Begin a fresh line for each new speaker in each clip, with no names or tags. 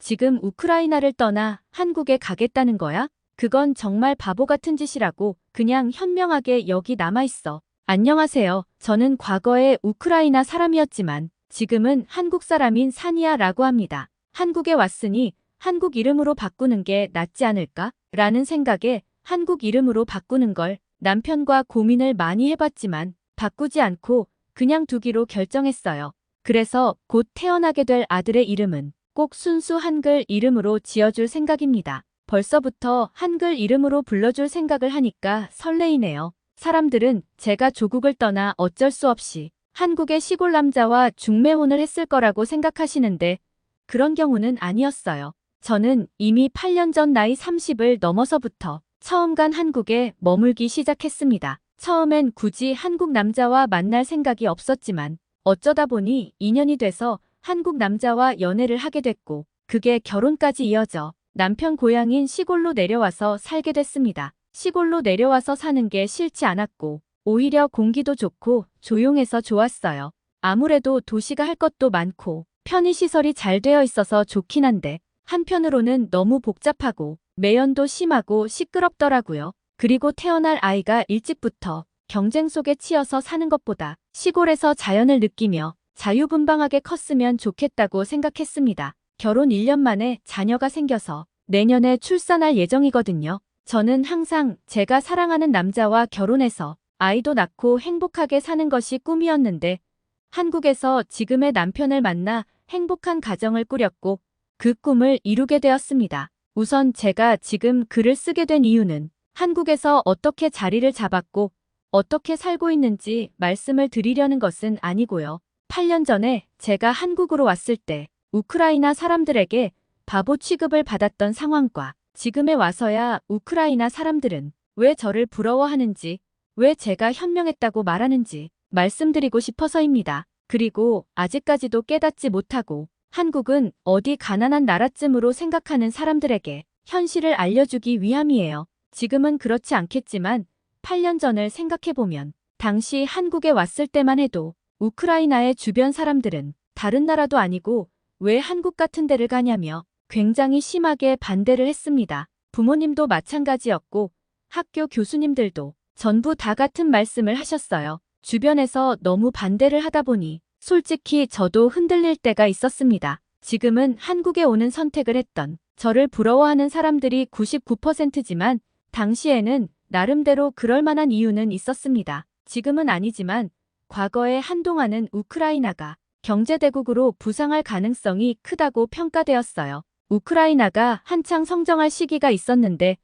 지금 우크라이나를 떠나 한국에 가겠다는 거야? 그건 정말 바보 같은 짓이라고. 그냥 현명하게 여기 남아있어. 안녕하세요. 저는 과거에 우크라이나 사람이었지만 지금은 한국 사람인 산이야라고 합니다. 한국에 왔으니 한국 이름으로 바꾸는 게 낫지 않을까? 라는 생각에 한국 이름으로 바꾸는 걸 남편과 고민을 많이 해봤지만 바꾸지 않고 그냥 두기로 결정했어요. 그래서 곧 태어나게 될 아들의 이름은 꼭 순수 한글 이름으로 지어줄 생각입니다. 벌써부터 한글 이름으로 불러줄 생각을 하니까 설레이네요. 사람들은 제가 조국을 떠나 어쩔 수 없이 한국의 시골 남자와 중매혼을 했을 거라고 생각하시는데 그런 경우는 아니었어요. 저는 이미 8년 전 나이 30을 넘어서부터 처음 간 한국에 머물기 시작했습니다. 처음엔 굳이 한국 남자와 만날 생각이 없었지만 어쩌다 보니 인연이 돼서 한국 남자와 연애를 하게 됐고 그게 결혼까지 이어져 남편 고향인 시골로 내려와서 살게 됐습니다. 시골로 내려와서 사는 게 싫지 않았고 오히려 공기도 좋고 조용해서 좋았어요. 아무래도 도시가 할 것도 많고 편의시설이 잘 되어 있어서 좋긴 한데 한편으로는 너무 복잡하고 매연도 심하고 시끄럽더라고요. 그리고 태어날 아이가 일찍부터 경쟁 속에 치여서 사는 것보다 시골에서 자연을 느끼며 자유분방하게 컸으면 좋겠다고 생각했습니다. 결혼 1년 만에 자녀가 생겨서 내년에 출산할 예정이거든요. 저는 항상 제가 사랑하는 남자와 결혼해서 아이도 낳고 행복하게 사는 것이 꿈이었는데 한국에서 지금의 남편을 만나 행복한 가정을 꾸렸고 그 꿈을 이루게 되었습니다. 우선 제가 지금 글을 쓰게 된 이유는 한국에서 어떻게 자리를 잡았고 어떻게 살고 있는지 말씀을 드리려는 것은 아니고요. 8년 전에 제가 한국으로 왔을 때 우크라이나 사람들에게 바보 취급을 받았던 상황과 지금에 와서야 우크라이나 사람들은 왜 저를 부러워하는지, 왜 제가 현명했다고 말하는지 말씀드리고 싶어서입니다. 그리고 아직까지도 깨닫지 못하고 한국은 어디 가난한 나라쯤으로 생각하는 사람들에게 현실을 알려주기 위함이에요. 지금은 그렇지 않겠지만 8년 전을 생각해보면 당시 한국에 왔을 때만 해도 우크라이나의 주변 사람들은 다른 나라도 아니고 왜 한국 같은 데를 가냐며 굉장히 심하게 반대를 했습니다. 부모님도 마찬가지였고 학교 교수님들도 전부 다 같은 말씀을 하셨어요. 주변에서 너무 반대를 하다 보니 솔직히 저도 흔들릴 때가 있었습니다. 지금은 한국에 오는 선택을 했던 저를 부러워하는 사람들이 99%지만 당시에는 나름대로 그럴 만한 이유는 있었습니다. 지금은 아니지만 과거에 한동안은 우크라이나가 경제대국으로 부상할 가능성이 크다고 평가되었어요. 우크라이나가 한창 성장할 시기가 있었는데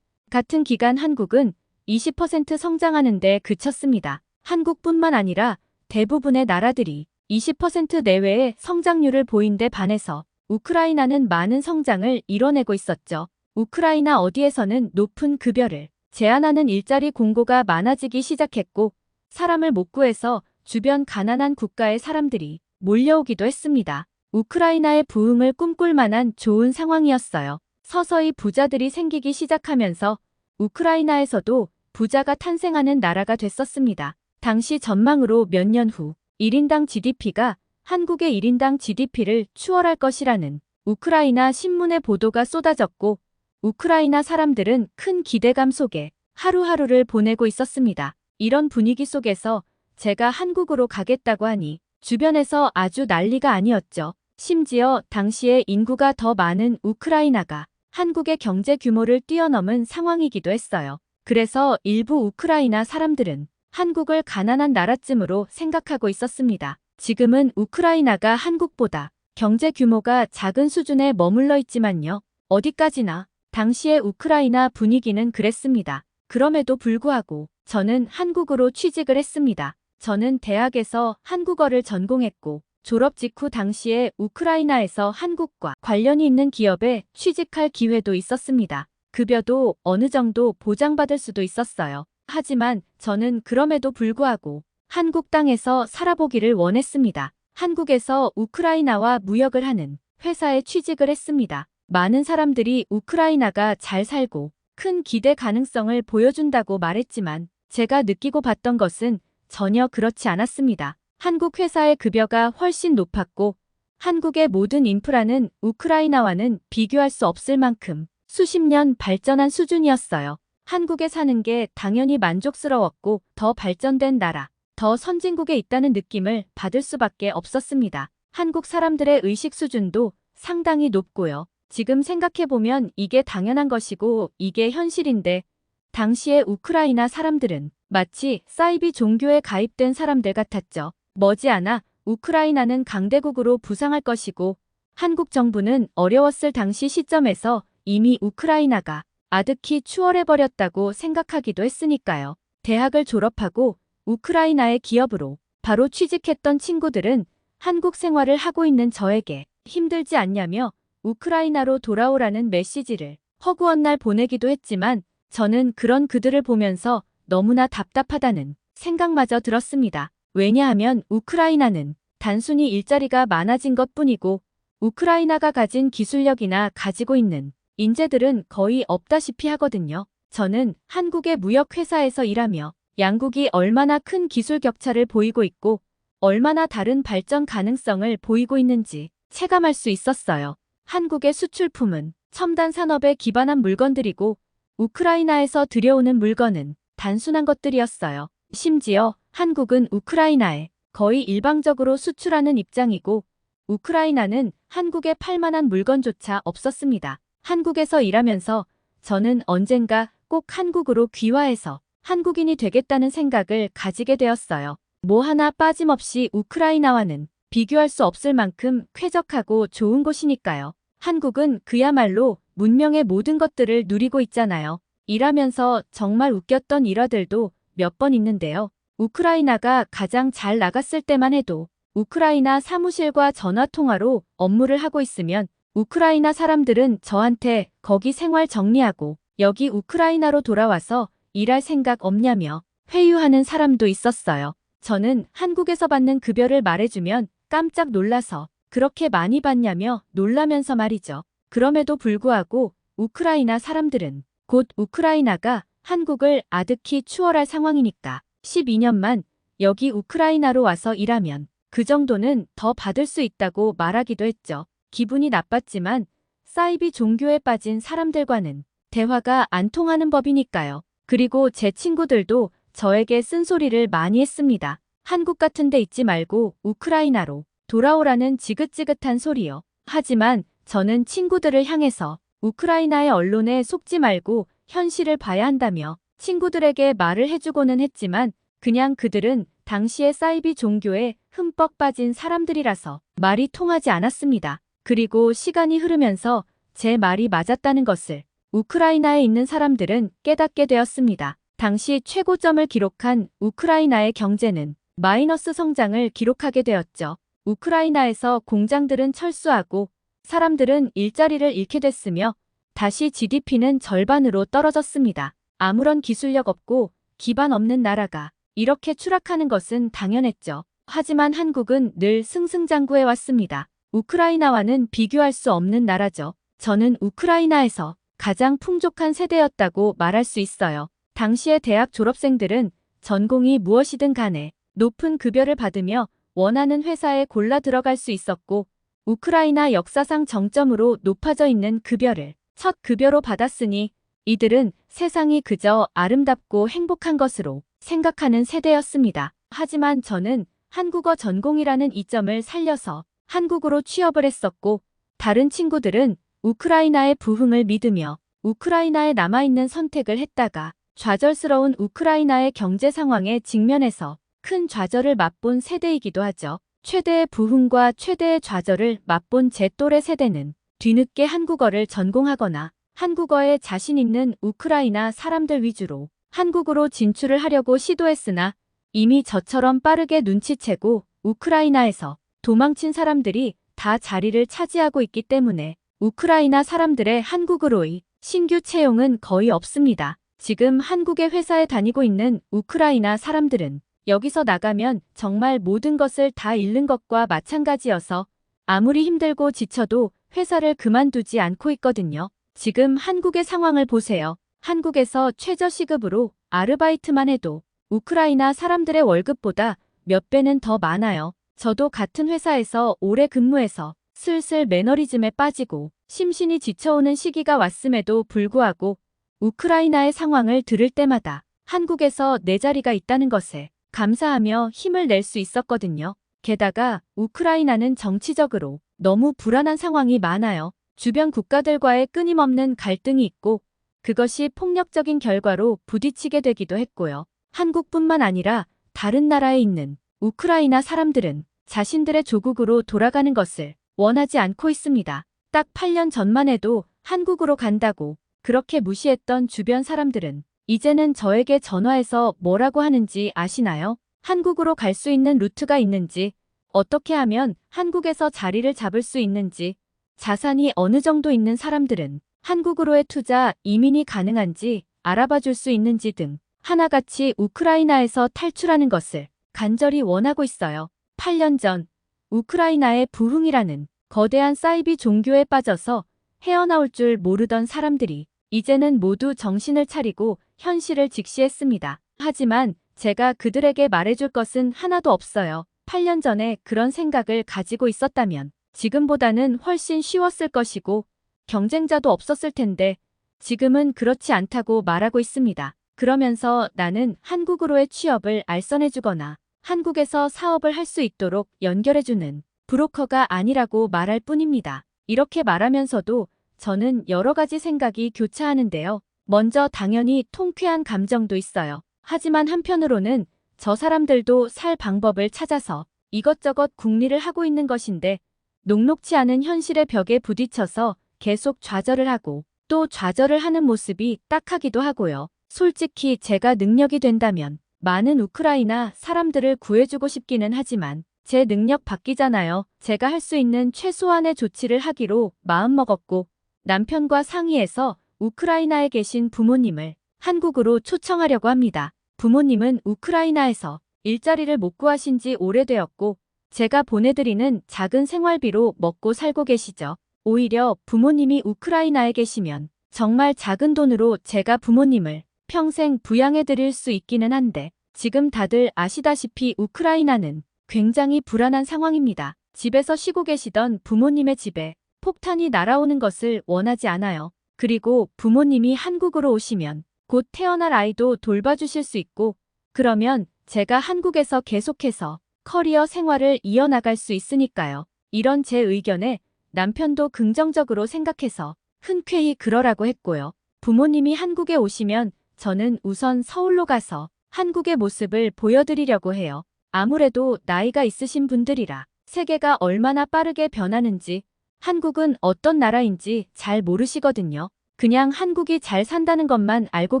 같은 기간 한국은 20% 성장하는데 그쳤습니다. 한국뿐만 아니라 대부분의 나라들이 20% 내외의 성장률을 보인 데 반해서 우크라이나는 많은 성장을 이뤄내고 있었죠. 우크라이나 어디에서는 높은 급여를 제한하는 일자리 공고가 많아지기 시작했고 사람을 못 구해서 주변 가난한 국가의 사람들이 몰려오기도 했습니다. 우크라이나의 부흥을 꿈꿀 만한 좋은 상황이었어요. 서서히 부자들이 생기기 시작하면서 우크라이나에서도 부자가 탄생하는 나라가 됐었습니다. 당시 전망으로 몇 년 후 1인당 GDP가 한국의 1인당 GDP를 추월할 것이라는 우크라이나 신문의 보도가 쏟아졌고 우크라이나 사람들은 큰 기대감 속에 하루하루를 보내고 있었습니다. 이런 분위기 속에서 제가 한국으로 가겠다고 하니 주변에서 아주 난리가 아니었죠. 심지어 당시에 인구가 더 많은 우크라이나가 한국의 경제 규모를 뛰어넘은 상황이기도 했어요. 그래서 일부 우크라이나 사람들은 한국을 가난한 나라쯤으로 생각하고 있었습니다. 지금은 우크라이나가 한국보다 경제 규모가 작은 수준에 머물러 있지만요. 어디까지나 당시의 우크라이나 분위기는 그랬습니다. 그럼에도 불구하고 저는 한국으로 취직을 했습니다. 저는 대학에서 한국어를 전공했고 졸업 직후 당시에 우크라이나에서 한국과 관련이 있는 기업에 취직할 기회도 있었습니다. 급여도 어느 정도 보장받을 수도 있었어요. 하지만 저는 그럼에도 불구하고 한국 땅에서 살아보기를 원했습니다. 한국에서 우크라이나와 무역을 하는 회사에 취직을 했습니다. 많은 사람들이 우크라이나가 잘 살고 큰 기대 가능성을 보여준다고 말했지만 제가 느끼고 봤던 것은 전혀 그렇지 않았습니다. 한국 회사의 급여가 훨씬 높았고 한국의 모든 인프라는 우크라이나와는 비교할 수 없을 만큼 수십 년 발전한 수준이었어요. 한국에 사는 게 당연히 만족스러웠고 더 발전된 나라, 더 선진국에 있다는 느낌을 받을 수밖에 없었습니다. 한국 사람들의 의식 수준도 상당히 높고요. 지금 생각해보면 이게 당연한 것이고 이게 현실인데 당시의 우크라이나 사람들은 마치 사이비 종교에 가입된 사람들 같았죠. 머지않아 우크라이나는 강대국으로 부상할 것이고 한국 정부는 어려웠을 당시 시점에서 이미 우크라이나가 아득히 추월해버렸다고 생각하기도 했으니까요. 대학을 졸업하고 우크라이나의 기업으로 바로 취직했던 친구들은 한국 생활을 하고 있는 저에게 힘들지 않냐며 우크라이나로 돌아오라는 메시지를 허구한 날 보내기도 했지만 저는 그런 그들을 보면서 너무나 답답하다는 생각마저 들었습니다. 왜냐하면 우크라이나는 단순히 일자리가 많아진 것뿐이고 우크라이나가 가진 기술력이나 가지고 있는 인재들은 거의 없다시피 하거든요. 저는 한국의 무역회사에서 일하며 양국이 얼마나 큰 기술 격차를 보이고 있고 얼마나 다른 발전 가능성을 보이고 있는지 체감할 수 있었어요. 한국의 수출품은 첨단 산업에 기반한 물건들이고 우크라이나에서 들여오는 물건은 단순한 것들이었어요. 심지어 한국은 우크라이나에 거의 일방적으로 수출하는 입장이고 우크라이나는 한국에 팔만한 물건조차 없었습니다. 한국에서 일하면서 저는 언젠가 꼭 한국으로 귀화해서 한국인이 되겠다는 생각을 가지게 되었어요. 뭐 하나 빠짐없이 우크라이나와는 비교할 수 없을 만큼 쾌적하고 좋은 곳이니까요. 한국은 그야말로 문명의 모든 것들을 누리고 있잖아요. 일하면서 정말 웃겼던 일화들도 몇 번 있는데요. 우크라이나가 가장 잘 나갔을 때만 해도 우크라이나 사무실과 전화통화로 업무를 하고 있으면 우크라이나 사람들은 저한테 거기 생활 정리하고 여기 우크라이나로 돌아와서 일할 생각 없냐며 회유하는 사람도 있었어요. 저는 한국에서 받는 급여를 말해주면 깜짝 놀라서 그렇게 많이 받냐며 놀라면서 말이죠. 그럼에도 불구하고 우크라이나 사람들은 곧 우크라이나가 한국을 아득히 추월할 상황이니까 12년만 여기 우크라이나로 와서 일하면 그 정도는 더 받을 수 있다고 말하기도 했죠. 기분이 나빴지만 사이비 종교에 빠진 사람들과는 대화가 안 통하는 법이니까요. 그리고 제 친구들도 저에게 쓴소리를 많이 했습니다. 한국 같은 데 있지 말고 우크라이나로 돌아오라는 지긋지긋한 소리요. 하지만 저는 친구들을 향해서 우크라이나의 언론에 속지 말고 현실을 봐야 한다며 친구들에게 말을 해주고는 했지만 그냥 그들은 당시의 사이비 종교에 흠뻑 빠진 사람들이라서 말이 통하지 않았습니다. 그리고 시간이 흐르면서 제 말이 맞았다는 것을 우크라이나에 있는 사람들은 깨닫게 되었습니다. 당시 최고점을 기록한 우크라이나의 경제는 마이너스 성장을 기록하게 되었죠. 우크라이나에서 공장들은 철수하고 사람들은 일자리를 잃게 됐으며 다시 GDP는 절반으로 떨어졌습니다. 아무런 기술력 없고 기반 없는 나라가 이렇게 추락하는 것은 당연했죠. 하지만 한국은 늘 승승장구해 왔습니다. 우크라이나와는 비교할 수 없는 나라죠. 저는 우크라이나에서 가장 풍족한 세대였다고 말할 수 있어요. 당시의 대학 졸업생들은 전공이 무엇이든 간에 높은 급여를 받으며 원하는 회사에 골라 들어갈 수 있었고 우크라이나 역사상 정점으로 높아져 있는 급여를 첫 급여로 받았으니 이들은 세상이 그저 아름답고 행복한 것으로 생각하는 세대였습니다. 하지만 저는 한국어 전공이라는 이점을 살려서 한국으로 취업을 했었고 다른 친구들은 우크라이나의 부흥을 믿으며 우크라이나에 남아있는 선택을 했다가 좌절스러운 우크라이나의 경제 상황에 직면해서 큰 좌절을 맛본 세대이기도 하죠. 최대의 부흥과 최대의 좌절을 맛본 제 또래 세대는 뒤늦게 한국어를 전공하거나 한국어에 자신 있는 우크라이나 사람들 위주로 한국으로 진출을 하려고 시도했으나 이미 저처럼 빠르게 눈치채고 우크라이나에서 도망친 사람들이 다 자리를 차지하고 있기 때문에 우크라이나 사람들의 한국으로의 신규 채용은 거의 없습니다. 지금 한국의 회사에 다니고 있는 우크라이나 사람들은 여기서 나가면 정말 모든 것을 다 잃는 것과 마찬가지여서 아무리 힘들고 지쳐도 회사를 그만두지 않고 있거든요. 지금 한국의 상황을 보세요. 한국에서 최저시급으로 아르바이트만 해도 우크라이나 사람들의 월급보다 몇 배는 더 많아요. 저도 같은 회사에서 오래 근무해서 슬슬 매너리즘에 빠지고 심신이 지쳐오는 시기가 왔음에도 불구하고 우크라이나의 상황을 들을 때마다 한국에서 내 자리가 있다는 것에 감사하며 힘을 낼 수 있었거든요. 게다가 우크라이나는 정치적으로 너무 불안한 상황이 많아요. 주변 국가들과의 끊임없는 갈등이 있고 그것이 폭력적인 결과로 부딪히게 되기도 했고요. 한국뿐만 아니라 다른 나라에 있는 우크라이나 사람들은 자신들의 조국으로 돌아가는 것을 원하지 않고 있습니다. 딱 8년 전만 해도 한국으로 간다고 그렇게 무시했던 주변 사람들은 이제는 저에게 전화해서 뭐라고 하는지 아시나요? 한국으로 갈 수 있는 루트가 있는지, 어떻게 하면 한국에서 자리를 잡을 수 있는지, 자산이 어느 정도 있는 사람들은 한국으로의 투자, 이민이 가능한지 알아봐 줄 수 있는지 등 하나같이 우크라이나에서 탈출하는 것을 간절히 원하고 있어요. 8년 전 우크라이나의 부흥이라는 거대한 사이비 종교에 빠져서 헤어나올 줄 모르던 사람들이 이제는 모두 정신을 차리고 현실을 직시했습니다. 하지만 제가 그들에게 말해줄 것은 하나도 없어요. 8년 전에 그런 생각을 가지고 있었다면 지금보다는 훨씬 쉬웠을 것이고 경쟁자도 없었을 텐데 지금은 그렇지 않다고 말하고 있습니다. 그러면서 나는 한국으로의 취업을 알선해주거나 한국에서 사업을 할 수 있도록 연결해주는 브로커가 아니라고 말할 뿐입니다. 이렇게 말하면서도 저는 여러 가지 생각이 교차하는데요. 먼저 당연히 통쾌한 감정도 있어요. 하지만 한편으로는 저 사람들도 살 방법을 찾아서 이것저것 궁리를 하고 있는 것인데 녹록치 않은 현실의 벽에 부딪혀서 계속 좌절을 하고 또 좌절을 하는 모습이 딱하기도 하고요. 솔직히 제가 능력이 된다면 많은 우크라이나 사람들을 구해주고 싶기는 하지만 제 능력 밖이잖아요. 제가 할 수 있는 최소한의 조치를 하기로 마음먹었고 남편과 상의해서 우크라이나에 계신 부모님을 한국으로 초청하려고 합니다. 부모님은 우크라이나에서 일자리를 못 구하신 지 오래되었고 제가 보내드리는 작은 생활비로 먹고 살고 계시죠. 오히려 부모님이 우크라이나에 계시면 정말 작은 돈으로 제가 부모님을 평생 부양해드릴 수 있기는 한데 지금 다들 아시다시피 우크라이나는 굉장히 불안한 상황입니다. 집에서 쉬고 계시던 부모님의 집에 폭탄이 날아오는 것을 원하지 않아요. 그리고 부모님이 한국으로 오시면 곧 태어날 아이도 돌봐주실 수 있고 그러면 제가 한국에서 계속해서 커리어 생활을 이어나갈 수 있으니까요. 이런 제 의견에 남편도 긍정적으로 생각해서 흔쾌히 그러라고 했고요. 부모님이 한국에 오시면 저는 우선 서울로 가서 한국의 모습을 보여드리려고 해요. 아무래도 나이가 있으신 분들이라 세계가 얼마나 빠르게 변하는지 한국은 어떤 나라인지 잘 모르시거든요. 그냥 한국이 잘 산다는 것만 알고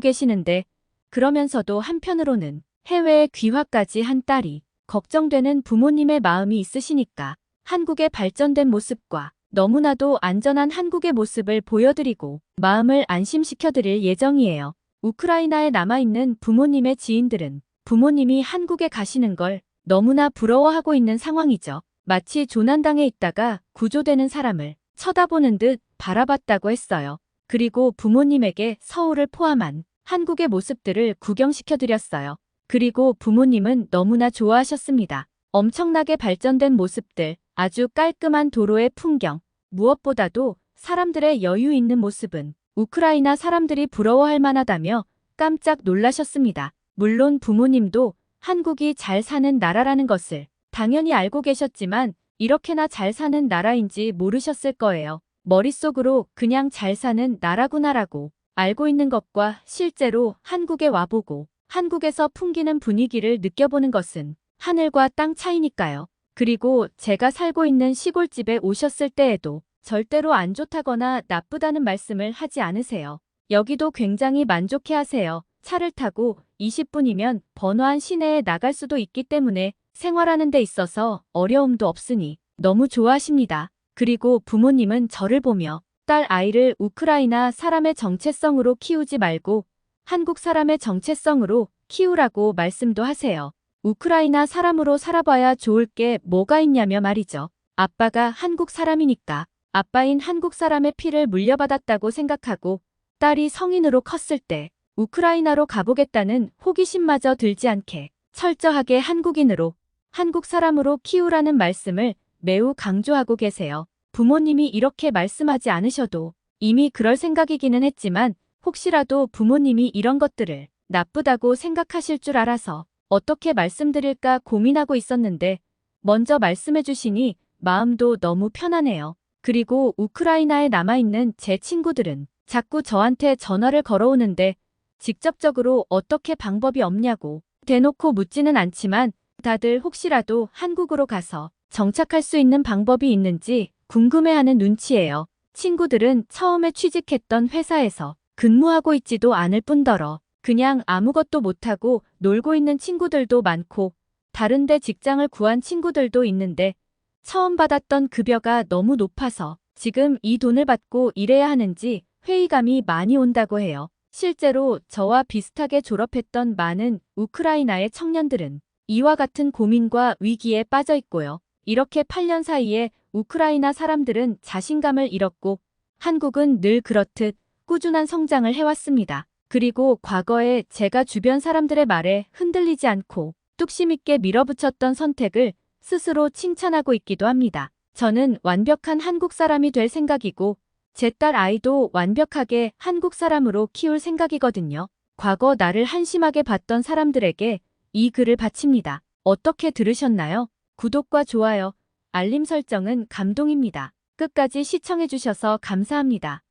계시는데 그러면서도 한편으로는 해외에 귀화까지 한 딸이 걱정되는 부모님의 마음이 있으시니까 한국의 발전된 모습과 너무나도 안전한 한국의 모습을 보여드리고 마음을 안심시켜드릴 예정이에요. 우크라이나에 남아있는 부모님의 지인들은 부모님이 한국에 가시는 걸 너무나 부러워하고 있는 상황이죠. 마치 조난당해 있다가 구조되는 사람을 쳐다보는 듯 바라봤다고 했어요. 그리고 부모님에게 서울을 포함한 한국의 모습들을 구경시켜드렸어요. 그리고 부모님은 너무나 좋아하셨습니다. 엄청나게 발전된 모습들, 아주 깔끔한 도로의 풍경, 무엇보다도 사람들의 여유 있는 모습은 우크라이나 사람들이 부러워할 만하다며 깜짝 놀라셨습니다. 물론 부모님도 한국이 잘 사는 나라라는 것을 당연히 알고 계셨지만 이렇게나 잘 사는 나라인지 모르셨을 거예요. 머릿속으로 그냥 잘 사는 나라구나라고 알고 있는 것과 실제로 한국에 와보고 한국에서 풍기는 분위기를 느껴보는 것은 하늘과 땅 차이니까요. 그리고 제가 살고 있는 시골집에 오셨을 때에도 절대로 안 좋다거나 나쁘다는 말씀을 하지 않으세요. 여기도 굉장히 만족해하세요. 차를 타고 20분이면 번화한 시내에 나갈 수도 있기 때문에 생활하는 데 있어서 어려움도 없으니 너무 좋아하십니다. 그리고 부모님은 저를 보며 딸 아이를 우크라이나 사람의 정체성으로 키우지 말고 한국 사람의 정체성으로 키우라고 말씀도 하세요. 우크라이나 사람으로 살아봐야 좋을 게 뭐가 있냐며 말이죠. 아빠가 한국 사람이니까 아빠인 한국 사람의 피를 물려받았다고 생각하고 딸이 성인으로 컸을 때 우크라이나로 가보겠다는 호기심마저 들지 않게 철저하게 한국인으로 한국 사람으로 키우라는 말씀을 매우 강조하고 계세요. 부모님이 이렇게 말씀하지 않으셔도 이미 그럴 생각이기는 했지만 혹시라도 부모님이 이런 것들을 나쁘다고 생각하실 줄 알아서 어떻게 말씀드릴까 고민하고 있었는데 먼저 말씀해 주시니 마음도 너무 편하네요. 그리고 우크라이나에 남아있는 제 친구들은 자꾸 저한테 전화를 걸어오는데 직접적으로 어떻게 방법이 없냐고 대놓고 묻지는 않지만 다들 혹시라도 한국으로 가서 정착할 수 있는 방법이 있는지 궁금해하는 눈치예요. 친구들은 처음에 취직했던 회사에서 근무하고 있지도 않을 뿐더러 그냥 아무것도 못하고 놀고 있는 친구들도 많고 다른데 직장을 구한 친구들도 있는데 처음 받았던 급여가 너무 높아서 지금 이 돈을 받고 일해야 하는지 회의감이 많이 온다고 해요. 실제로 저와 비슷하게 졸업했던 많은 우크라이나의 청년들은 이와 같은 고민과 위기에 빠져 있고요. 이렇게 8년 사이에 우크라이나 사람들은 자신감을 잃었고 한국은 늘 그렇듯 꾸준한 성장을 해왔습니다. 그리고 과거에 제가 주변 사람들의 말에 흔들리지 않고 뚝심 있게 밀어붙였던 선택을 스스로 칭찬하고 있기도 합니다. 저는 완벽한 한국 사람이 될 생각이고 제 딸 아이도 완벽하게 한국 사람으로 키울 생각이거든요. 과거 나를 한심하게 봤던 사람들에게 이 글을 바칩니다. 어떻게 들으셨나요? 구독과 좋아요, 알림 설정은 감동입니다. 끝까지 시청해주셔서 감사합니다.